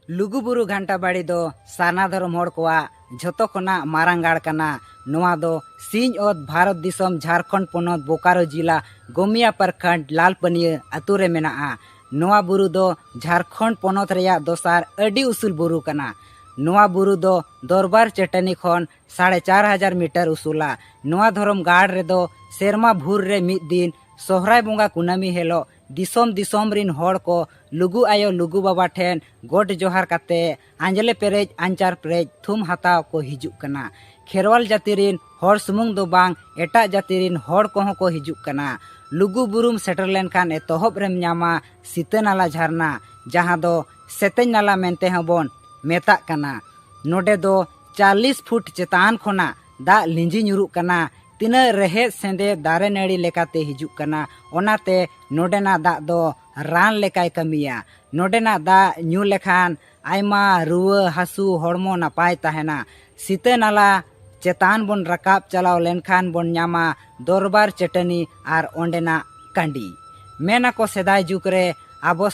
लुगुबुरु घंटाबाड़ी दो सारना धर्म होड़ कोआ झोतो खोना मारांगाड़ कना। नोआ दो सिंह ओद भारत दिसम झारखंड पोनोत बोकारो जिला गोमिया प्रखंड लालपनिया अतु रे मेनाआ। नोआ बुरु दो झारखंड पोनोत रेया दोसार अडी उसूल बुरु कना। नोआ बुरु दो दरबार चटनी खन 4,500 मीटर उसूला। नोआ धर्म गाड़ रे दो सेरमा भूर रे मिद दिन सोहराय बोंगा कुनामी हेलो दिसोम दिसोम रिन होड़ को लुगु आयो लुगु बाबा ठेन गोट जोहार काते आंजले पेरेज आंचार पेरेज थुम हताव को हिजुक कना। खेरवाल जाति रिन होड़ सुमुंग दो बांग एटा जाति रिन होड़ कोहों को हिजुक कना। लुगु बुरुम सेटर लेनखान एतोहब रेम न्यामा सीता नाला झरना जहां दो सेतेज नाला मेनते हबोन मेता कना। नोडे दो 40 फुट चेतान खोना दा लिंजी ᱧᱩᱨᱩᱜ कना। तीना रहे सेंदे दारे नाड़ी लेकाते हिजुक कना। ओनाते नोडेना दा दो रान लेकाय कमिया। नोडेना दा ᱧᱩ लेखान आयमा रुआ हासु हड़मो नापाय ताहेना। सीता नाला चेतान बोन रकाब चलाव लेनखान बोन ᱧामा दरबार चटनी आर ओंडेना कांडी। मेना को सेदाय जुकरे आबो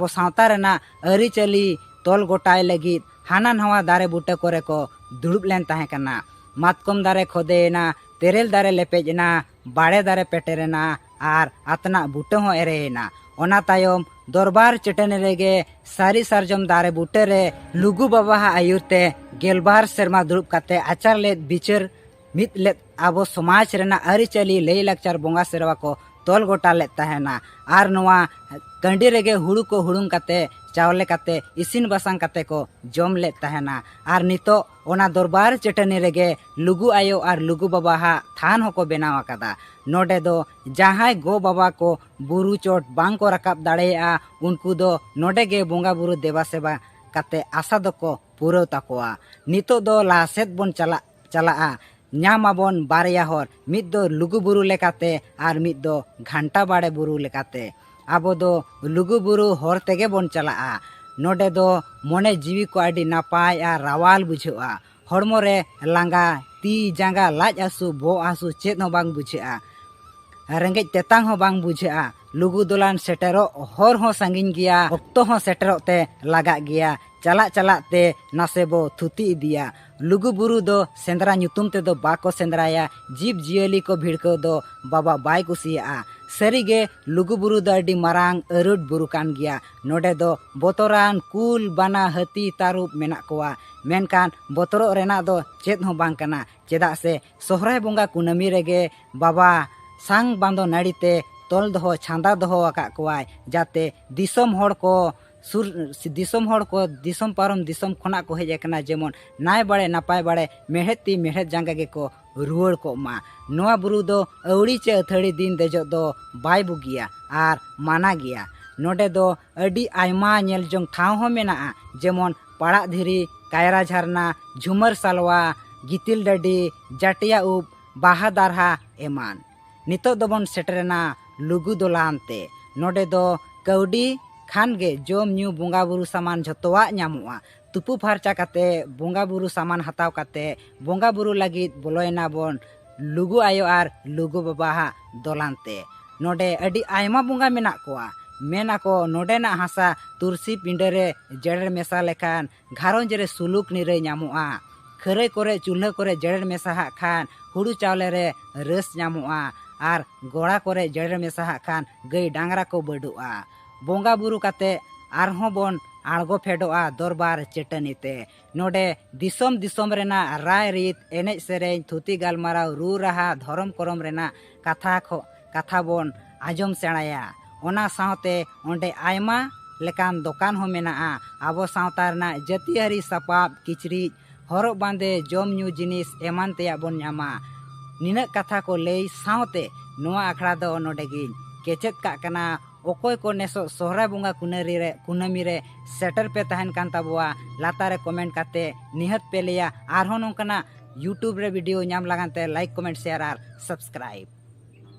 सावता रेना अरिचली तोल गोटाय लगी हाना नवा दारे बूटे कोरे को दुड़ुब लेन ताहे कना। मातकम दारे खोदेना तेरेल दारे लेपेजना बाड़े दारे पेटेरेना आर आतना बूटे हो एरेना। ओना तायम दरबार चटनी रेगे सारी सारजम दारे बूटे रे लुगु बाबा आयुरते गेलबार सेरमा दुड़ुब काते आचार लेत बिचार मित लेत आबो समाज रेना अरिचली लई लाकचार बोंगा सेरवा को तोल गोटा लेत ताहेना। आर नोआ कंडी रेगे हुड़ू को हुड़ुम काते चावले काते इसिन बसांग काते को जम लेत ताहेना। आर नितो ओना दरबार चटनी रेगे लुगु आयो आर लुगु बाबा हा थान होको बेनाव आकादा। नोडे दो जहां गो बाबा को बुरु चोट बांग को रकाब दाड़ेया उनको दो नोडे गे बोंगा बुरु देवा सेवा काते आशा दो को पूरा ताकोआ। नितो दो लासेत बोन चला ᱧᱟᱢᱟᱵᱚᱱ बारया हर मिद दो लुगु बुरु लेकाते आर मिद दो घंटा बाड़े बुरु लेकाते। आबो दो लुगु बुरु हर तेगे बोन चलाआ। नोडे दो मोने जीवी को आडी नापाय आर रावाल बुझुआ। हड़मो रे लांगा ती जांगा लाज आसु बो आसु चेत हो बांग बुझेआ। रेंगेज तेतांग हो बांग बुझेआ। लुगु दोलान सेटेरो हर हो सांगिन गिया ओक्तो हो सेटेरो ते लगा गिया। चला ते नासेबो थुती इदिया। लुगु बुरु दो सेंद्रा ᱧᱩᱛᱩᱢ ते दो बाको सेंद्राया जीव जियली को भिड़को दो बाबा बाय कुसिया। सरीगे लुगु बुरु दो अडी मारांग अरुड बुरु कान गिया। नोडे दो बोतरान कुल बाना हती तारुब मेना कोआ। मेनकान बोतरो रेना दो चेत हो बांग कना चेदा से सोहराय बोंगा कुनामी रेगे बाबा सांग बांदो नाड़ीते तोल दो छांदा दो आका कोआय जाते दिसोम होड़ को सुर दिसोम होड़ को दिसोम पारम दिसोम खोना को हेज एकना जेमन नाय बाड़े नापाय बाड़े मेहत ती मेहत जांगा गे को रुवड़ को मा। नोआ बुरु दो अवड़ी चे अथड़ी दिन देजो दो बाय बुगिया आर माना गिया। नोडे दो अडी आयमा नेल जोंग ठाव हो मेनाआ जेमन पाड़ा धीरी कायरा झरना झुमर सालवा गितिल डडी जाटिया उब बाहा दारहा एमान। नितो दोबन सेटरेना लुगु दोलानते। नोडे दो कौडी खान गे जोम न्यू बोंगा बुरु सामान झतवा ᱧᱟᱢᱚᱜᱼᱟ। तुपु फारचा काते बोंगा बुरु सामान हताव काते बोंगा बुरु लगी बोलोयना बोन लुगु आयो आर लुगु बाबा हा दोलानते। नोडे अडी आयमा बोंगा मेना कोआ। मेना को नोडेना हासा तुरसी पिंडरे जड़र मेसा लेखान घारोंज रे सुलुक निरे ᱧᱟᱢᱚᱜᱼᱟ। खरे कोरे चूल्हा कोरे जड़र मेसा हा खान हुड़ू चावले रे रस ᱧᱟᱢᱚᱜᱼᱟ। आर गोड़ा कोरे जड़र मेसा हा खान गई डांगरा को बडुआ। बोंगा बुरु काते आरहों बोन आड़गो फेडोआ दरबार चटनीते। नोडे दिसोम दिसोम रेना राय रीत एनेज सेरेñ थुती गालमाराव रू रहा धरम करम रेना कथा बोन आजम सेणाया। ओना सावते ओंडे आयमा लेकान दोकान हो मेनाआ। आबो सावता रेना जतियारी सपाब किचरी हरब बांदे जम ᱧᱩ जिनिस एमान तेया बोन ᱧामा। निना कथा को लई सावते नोआ आखड़ा दो नोडे गिन केचेत का कना। ओकोय को नेसो सोहरा बोंगा कुनामी रे सेटर पे तहन कान ताबुआ लातारे कमेंट काते निहत पे लिया। आरहों नोंकना यूट्यूब रे वीडियो ᱧाम लगानते लाइक कमेंट शेयर आर सब्सक्राइब।